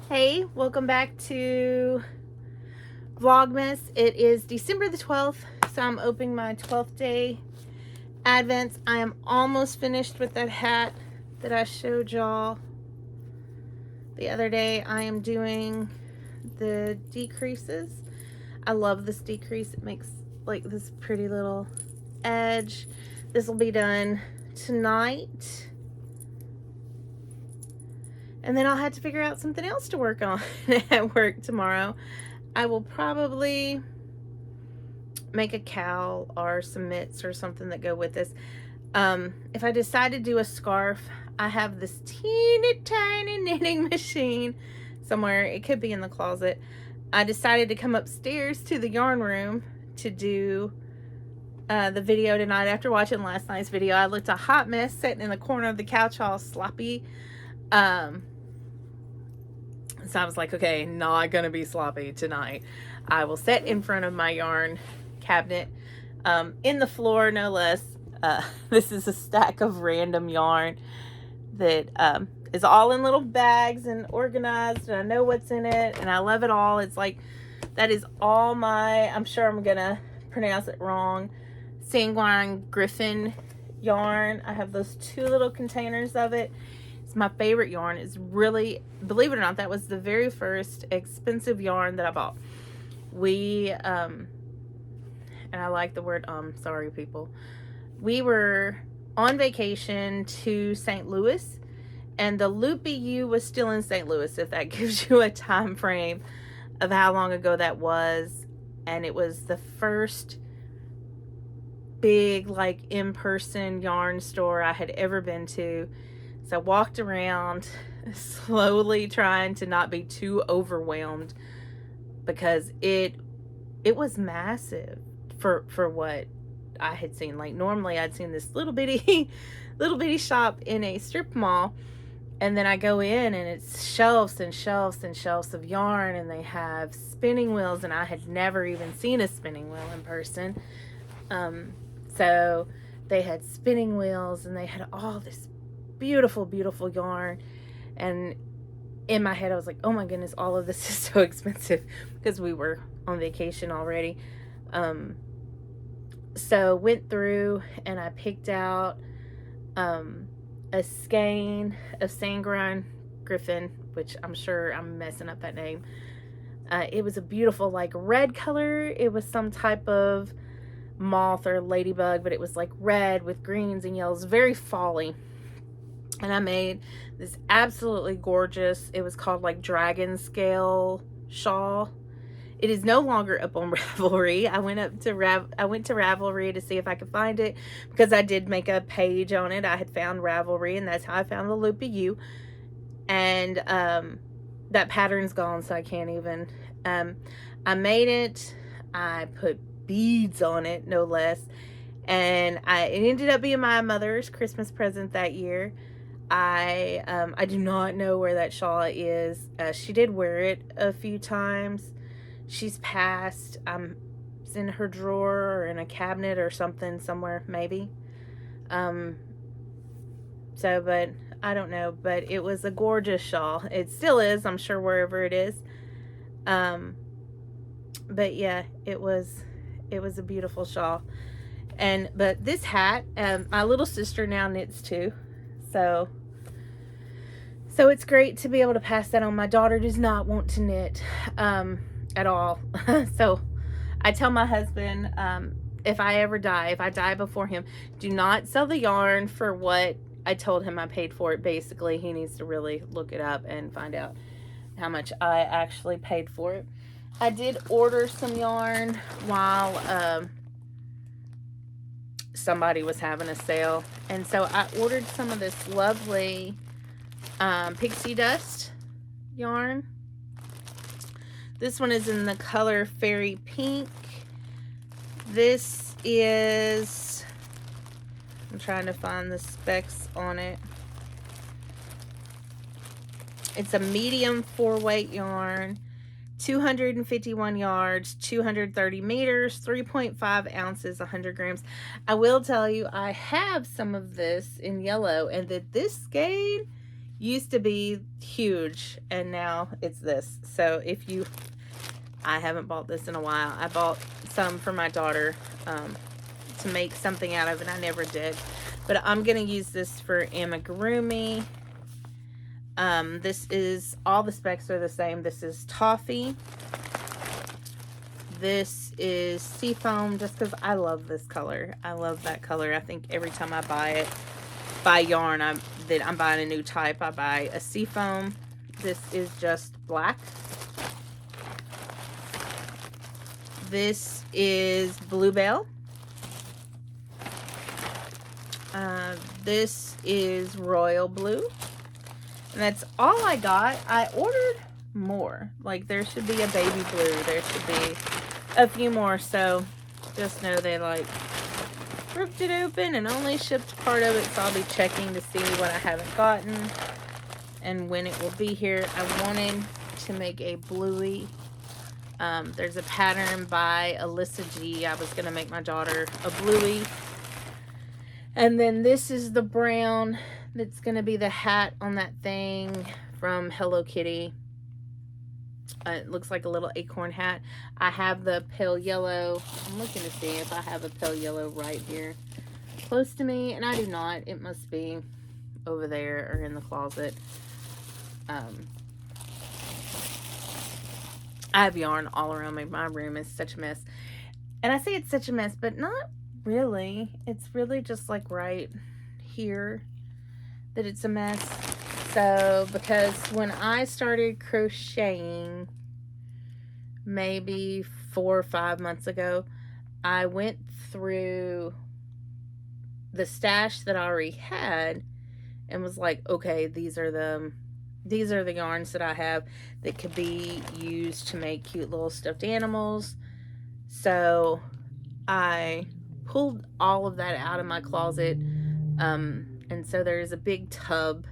Hey, welcome back to Vlogmas. It is December the 12th, so I'm opening my 12th day Advents. I am almost finished with that hat that I showed y'all the other day. I am doing the decreases. I love this decrease. It makes like this pretty little edge. This will be done tonight. And then I'll have to figure out something else to work on at work tomorrow. I will probably make a cowl or some mitts or something that go with this. If I decide to do a scarf, I have this teeny tiny knitting machine somewhere. It could be in the closet. I decided to come upstairs to the yarn room to do the video tonight. After watching last night's video, I looked a hot mess sitting in the corner of the couch all sloppy. So I was like, okay, not gonna be sloppy tonight. I will sit in front of my yarn cabinet, in the floor, no less. This is a stack of random yarn that is all in little bags and organized, and I know what's in it, and I love it all. It's like, that is all my, I'm sure I'm gonna pronounce it wrong, Sanguine Griffin yarn. I have those two little containers of it. My favorite yarn. Is really, believe it or not, that was the very first expensive yarn that I bought. We and I like the word sorry people, we were on vacation to St. Louis, and the Loopy U was still in St. Louis, if that gives you a time frame of how long ago that was. And it was the first big like in-person yarn store I had ever been to. So I walked around slowly trying to not be too overwhelmed, because it was massive for what I had seen. Like, normally I'd seen this little bitty shop in a strip mall, and then I go in and it's shelves and shelves and shelves of yarn, and they have spinning wheels, and I had never even seen a spinning wheel in person. So they had spinning wheels, and they had all this beautiful yarn, and in my head I was like, oh my goodness, all of this is so expensive, because we were on vacation already. So went through and I picked out a skein of Sanguine Griffin, which I'm sure I'm messing up that name. It was a beautiful like red color. It was some type of moth or ladybug, but it was like red with greens and yellows, very fall-y. And I made this absolutely gorgeous, it was called like dragon scale shawl. It is no longer up on Ravelry. I went to Ravelry to see if I could find it, because I did make a page on it. I had found Ravelry, and that's how I found the Loopy U. And that pattern's gone, so I can't even. I made it. I put beads on it, no less. And it ended up being my mother's Christmas present that year. I do not know where that shawl is. She did wear it a few times. She's passed. It's in her drawer or in a cabinet or something somewhere, maybe. But I don't know. But it was a gorgeous shawl. It still is, I'm sure, wherever it is. But yeah, it was a beautiful shawl. But this hat, my little sister now knits too. So it's great to be able to pass that on. My daughter does not want to knit at all. So I tell my husband, if I die before him, do not sell the yarn for what I told him I paid for it. Basically, he needs to really look it up and find out how much I actually paid for it. I did order some yarn while somebody was having a sale, and so I ordered some of this lovely pixie dust yarn. This one is in the color Fairy Pink. This is, I'm trying to find the specs on it. It's a medium 4-weight yarn, 251 yards, 230 meters, 3.5 ounces, 100 grams. I will tell you, I have some of this in yellow, and that this skein used to be huge, and now it's this. So I haven't bought this in a while. I bought some for my daughter to make something out of, and I never did. But I'm going to use this for amigurumi. This is, all the specs are the same. This is toffee. This is seafoam, just because I love this color. I love that color. I think every time I buy yarn, that I'm buying a new type, I buy a seafoam. This is just black. This is bluebell. This is royal blue. And that's all I got. I ordered more. Like, there should be a baby blue. There should be a few more. So just know they like ripped it open and only shipped part of it. So I'll be checking to see what I haven't gotten and when it will be here. I wanted to make a bluey. There's a pattern by Alyssa G. I was going to make my daughter a bluey. And then this is the brown that's going to be the hat on that thing from Hello Kitty. It looks like a little acorn hat. I have the pale yellow. I'm looking to see if I have a pale yellow right here close to me, and I do not. It must be over there or in the closet. I have yarn all around me. My room is such a mess. And I say it's such a mess, but not really. It's really just like right here that it's a mess. So, because when I started crocheting maybe 4 or 5 months ago, I went through the stash that I already had and was like, okay, these are the yarns that I have that could be used to make cute little stuffed animals. So I pulled all of that out of my closet. And so there's a big tub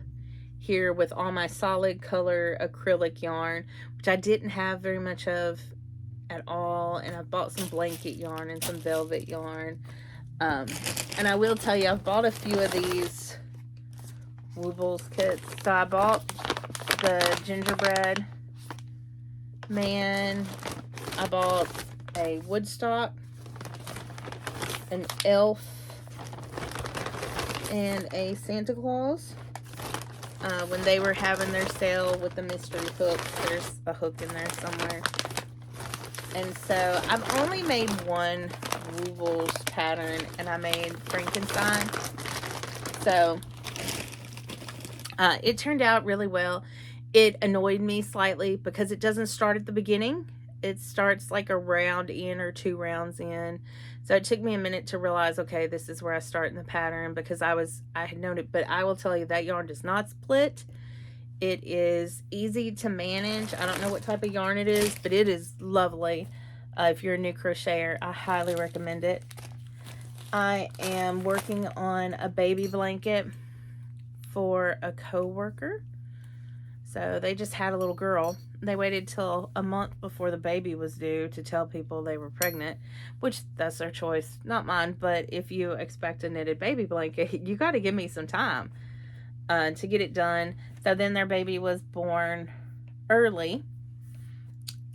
here with all my solid color acrylic yarn, which I didn't have very much of at all. And I bought some blanket yarn and some velvet yarn. And I will tell you, I've bought a few of these Woobles kits. So I bought the gingerbread man. I bought a Woodstock, an elf, and a Santa Claus. When they were having their sale with the mystery hooks, there's a hook in there somewhere. And so I've only made one Woobles pattern, and I made Frankenstein. So it turned out really well. It annoyed me slightly because it doesn't start at the beginning. It starts like a round in or 2 rounds in. So it took me a minute to realize, okay, this is where I start in the pattern, because I had known it, but I will tell you that yarn does not split. It is easy to manage. I don't know what type of yarn it is, but it is lovely. If you're a new crocheter, I highly recommend it. I am working on a baby blanket for a co-worker. So they just had a little girl. They waited till a month before the baby was due to tell people they were pregnant, which that's their choice, not mine. But if you expect a knitted baby blanket, you got to give me some time to get it done. So then their baby was born early.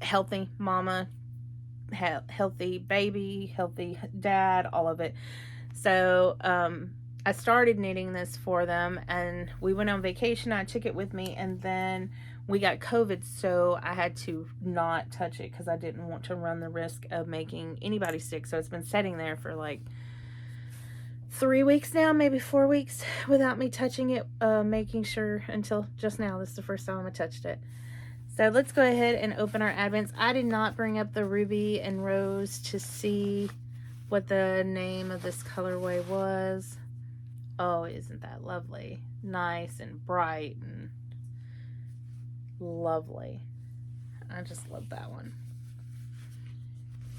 Healthy mama, healthy baby, healthy dad, all of it. So I started knitting this for them, and we went on vacation. I took it with me, and then we got COVID, so I had to not touch it because I didn't want to run the risk of making anybody sick. So it's been sitting there for like 3 weeks now, maybe 4 weeks, without me touching it, making sure until just now. This is the first time I touched it. So let's go ahead and open our advents. I did not bring up the Ruby and Rose to see what the name of this colorway was. Oh, isn't that lovely? Nice and bright and lovely. I just love that one.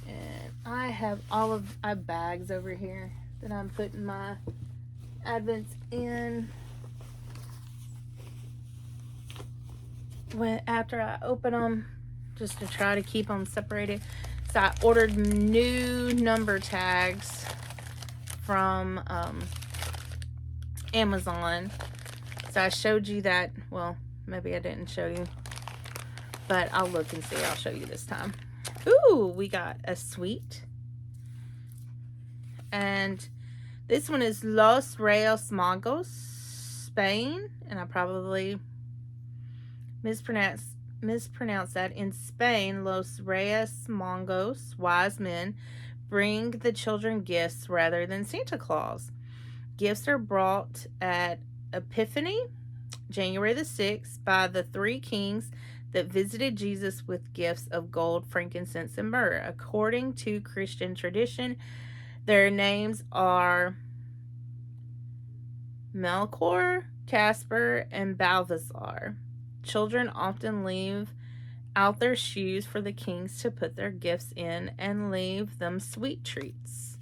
And I have I have bags over here that I'm putting my advents in. After I open them, just to try to keep them separated. So I ordered new number tags from Amazon. So I showed you that. Well, maybe I didn't show you, but I'll look and see. I'll show you this time. Ooh, we got a sweet. And this one is Los Reyes Magos, Spain. And I probably mispronounced that. In Spain, Los Reyes Magos, wise men, bring the children gifts rather than Santa Claus. Gifts are brought at Epiphany, January the 6th, by the three kings that visited Jesus with gifts of gold, frankincense, and myrrh. According to Christian tradition, their names are Melchior, Casper, and Balthazar. Children often leave out their shoes for the kings to put their gifts in and leave them sweet treats.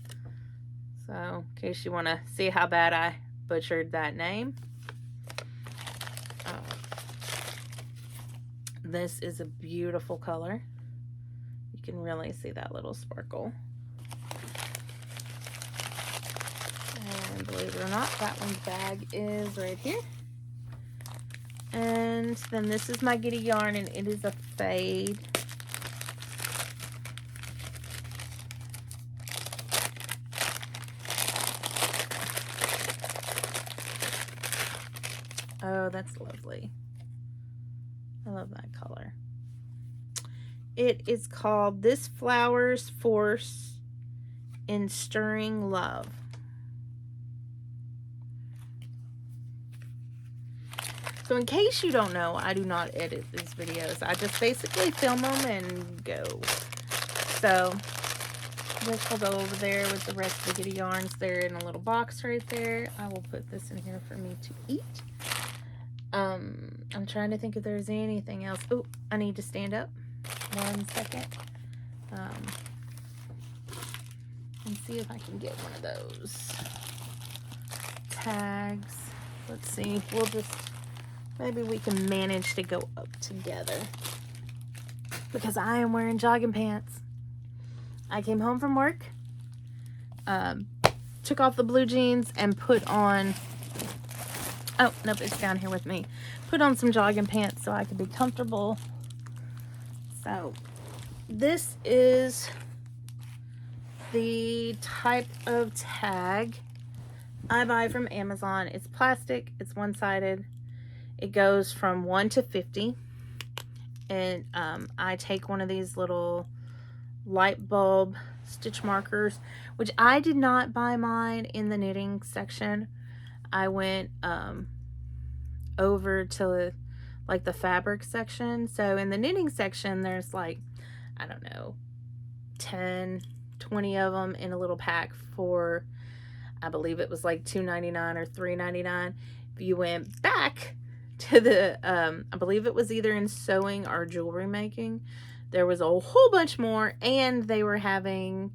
So, in case you want to see how bad I butchered that name. This is a beautiful color. You can really see that little sparkle. And believe it or not, that one's bag is right here. And then this is my Giddy Yarn, and it is a fade. Oh, that's lovely. I love that color. It is called This Flower's Force in Stirring Love. So in case you don't know, I do not edit these videos. I just basically film them and go. So this will go over there with the rest of the Giddy Yarns. They're in a little box right there. I will put this in here for me to eat. I'm trying to think if there's anything else. Oh, I need to stand up. 1 second. And see if I can get one of those tags. Let's see. We'll just, maybe we can manage to go up together. Because I am wearing jogging pants. I came home from work. Took off the blue jeans and put on, oh, nope, it's down here with me. Put on some jogging pants so I could be comfortable. So, this is the type of tag I buy from Amazon. It's plastic, it's one-sided. It goes from 1 to 50. And I take one of these little light bulb stitch markers, which I did not buy mine in the knitting section. I went over to like the fabric section. So in the knitting section, there's like, I don't know, 10, 20 of them in a little pack for, I believe it was like $2.99 or $3.99. If you went back to the, I believe it was either in sewing or jewelry making, there was a whole bunch more, and they were having,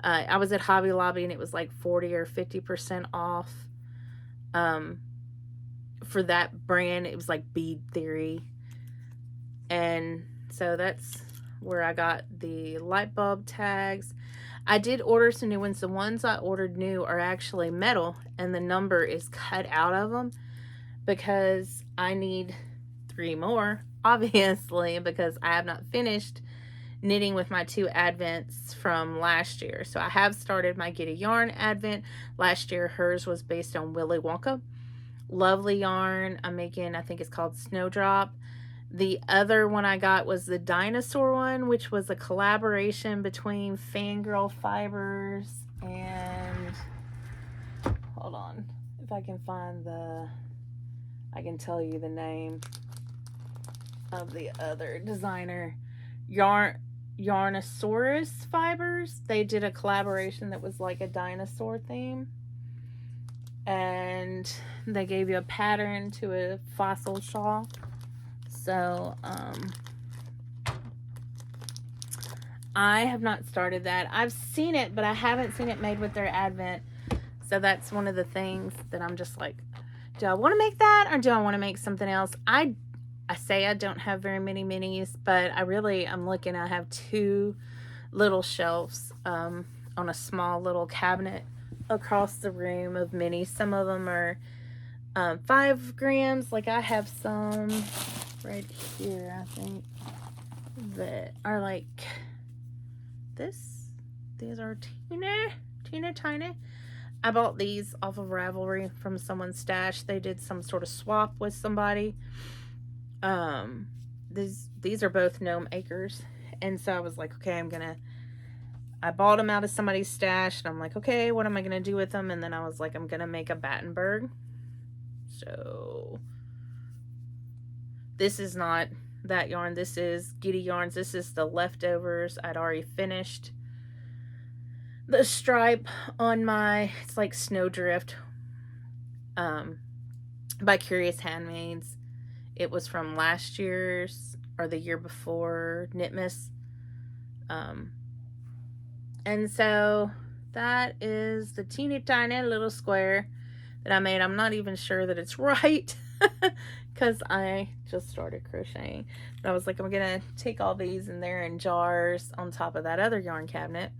I was at Hobby Lobby and it was like 40 or 50% off. For that brand, it was like Bead Theory. And so that's where I got the light bulb tags. I did order some new ones. The ones I ordered new are actually metal, and the number is cut out of them because I need 3 more, obviously, because I have not finished knitting with my 2 advents from last year. So I have started my Giddy Yarn advent. Last year, hers was based on Willy Wonka. Lovely yarn. I'm making, I think it's called Snowdrop. The other one I got was the dinosaur one, which was a collaboration between Fangirl Fibers and, hold on, if I can find the, I can tell you the name of the other designer. Yarnosaurus Fibers. They did a collaboration that was like a dinosaur theme. And they gave you a pattern to a fossil shawl. So, I have not started that. I've seen it, but I haven't seen it made with their advent. So that's one of the things that I'm just like, do I want to make that or do I want to make something else? I say I don't have very many minis, but I'm looking, I have 2 little shelves on a small little cabinet across the room of minis. Some of them are 5 grams. Like I have some right here, I think, that are like this. These are teeny tiny. I bought these off of Ravelry from someone's stash. They did some sort of swap with somebody. These are both gnome acres, and so I was like, okay, I bought them out of somebody's stash, and I'm like, okay, what am I gonna do with them? And then I was like, I'm gonna make a Battenberg. So this is not that yarn. This is Giddy Yarns. This is the leftovers. I'd already finished the stripe on my, it's like Snowdrift, by Curious Handmaids. It was from last year's or the year before Knitmas. And so that is the teeny tiny little square that I made. I'm not even sure that it's right because I just started crocheting. But I was like, I'm gonna take all these and they're in jars on top of that other yarn cabinet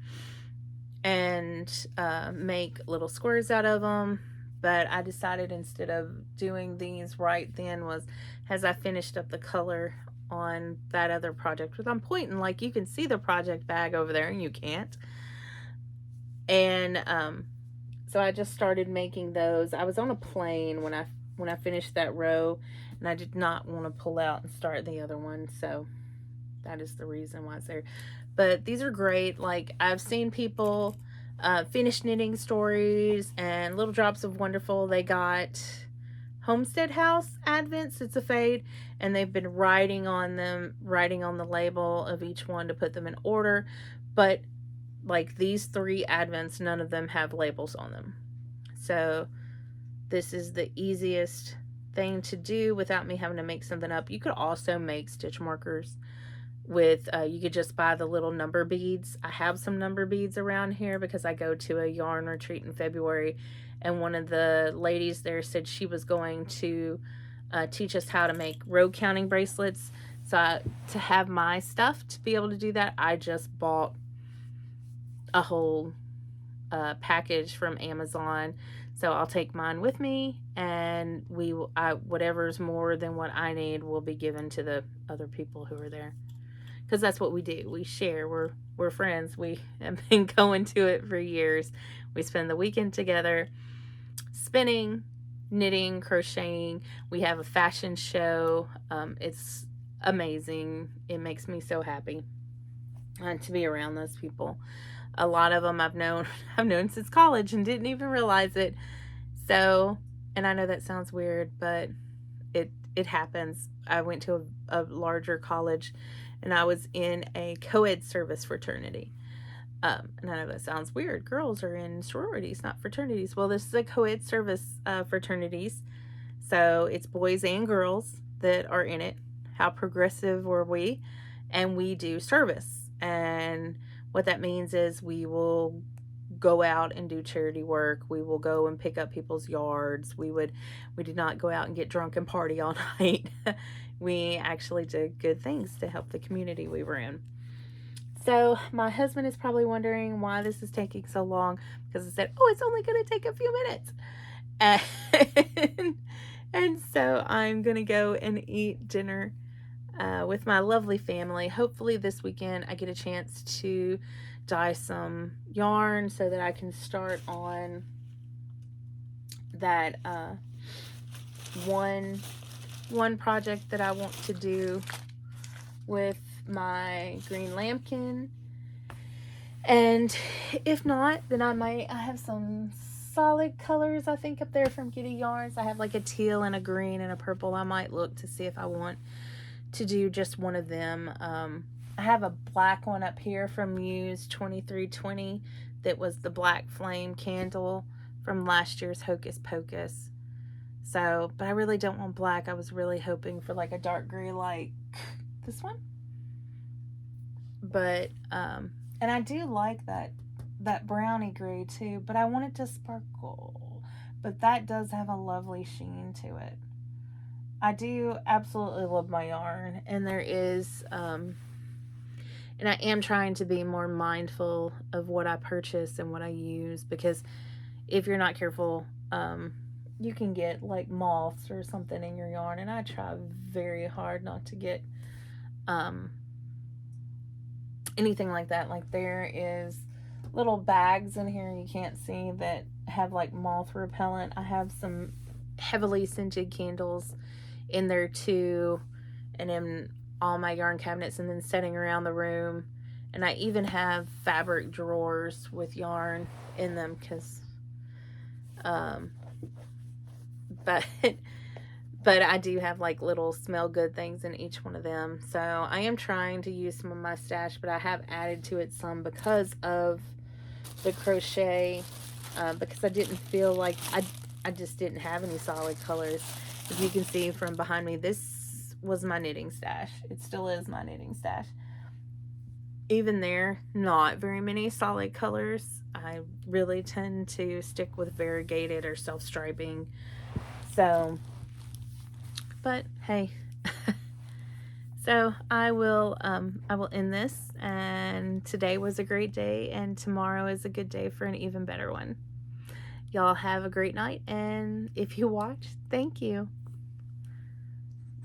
and make little squares out of them. But I decided instead of doing these right then was, as I finished up the color on that other project, which I'm pointing like you can see the project bag over there and you can't. And so I just started making those. I was on a plane when I finished that row, and I did not want to pull out and start the other one, so that is the reason why it's there. But these are great. Like, I've seen people finish knitting stories and Little Drops of Wonderful. They got Homestead House Advents. It's a fade, and they've been writing on the label of each one to put them in order. But like these 3 Advents, none of them have labels on them. So this is the easiest thing to do without me having to make something up. You could also make stitch markers with, you could just buy the little number beads. I have some number beads around here because I go to a yarn retreat in February, and one of the ladies there said she was going to teach us how to make row counting bracelets. So to have my stuff to be able to do that, I just bought a whole package from Amazon. So I'll take mine with me, and whatever's more than what I need will be given to the other people who are there, because that's what we do. We share. We're friends. We have been going to it for years. We spend the weekend together spinning, knitting, crocheting. We have a fashion show. It's amazing. It makes me so happy to be around those people. A lot of them I've known since college and didn't even realize it. So, and I know that sounds weird, but it happens. I went to a larger college, and I was in a co-ed service fraternity. And I know that sounds weird. Girls are in sororities, not fraternities. Well, this is a co-ed service fraternities. So it's boys and girls that are in it. How progressive were we? And we do service. And what that means is we will go out and do charity work. We will go and pick up people's yards. We did not go out and get drunk and party all night. We actually did good things to help the community we were in. So my husband is probably wondering why this is taking so long, because I said, oh, it's only going to take a few minutes. And so I'm going to go and eat dinner with my lovely family. Hopefully this weekend I get a chance to dye some yarn so that I can start on that one project that I want to do with my green lambkin. And if not, then I have some solid colors I think up there from Giddy Yarns. I have like a teal and a green and a purple. I might look to see if I want to do just one of them. I have a black one up here from Muse 2320 that was the black flame candle from last year's Hocus Pocus. So, but I really don't want black. I was really hoping for like a dark gray like this one. But and I do like that brownie gray too, but I want it to sparkle. But that does have a lovely sheen to it. I do absolutely love my yarn, and there is and I am trying to be more mindful of what I purchase and what I use, because if you're not careful, you can get like moths or something in your yarn, and I try very hard not to get anything like that. Like there is little bags in here you can't see that have like moth repellent. I have some heavily scented candles in there too, and in all my yarn cabinets, and then setting around the room. And I even have fabric drawers with yarn in them because but but I do have like little smell good things in each one of them. So I am trying to use some of my stash, but I have added to it some because of the crochet, because I didn't feel like I just didn't have any solid colors. As you can see from behind me, this was my knitting stash. It still is my knitting stash. Even there, not very many solid colors. I really tend to stick with variegated or self-striping. So, but hey. So I will end this, and today was a great day, and tomorrow is a good day for an even better one. Y'all have a great night, and if you watched, thank you.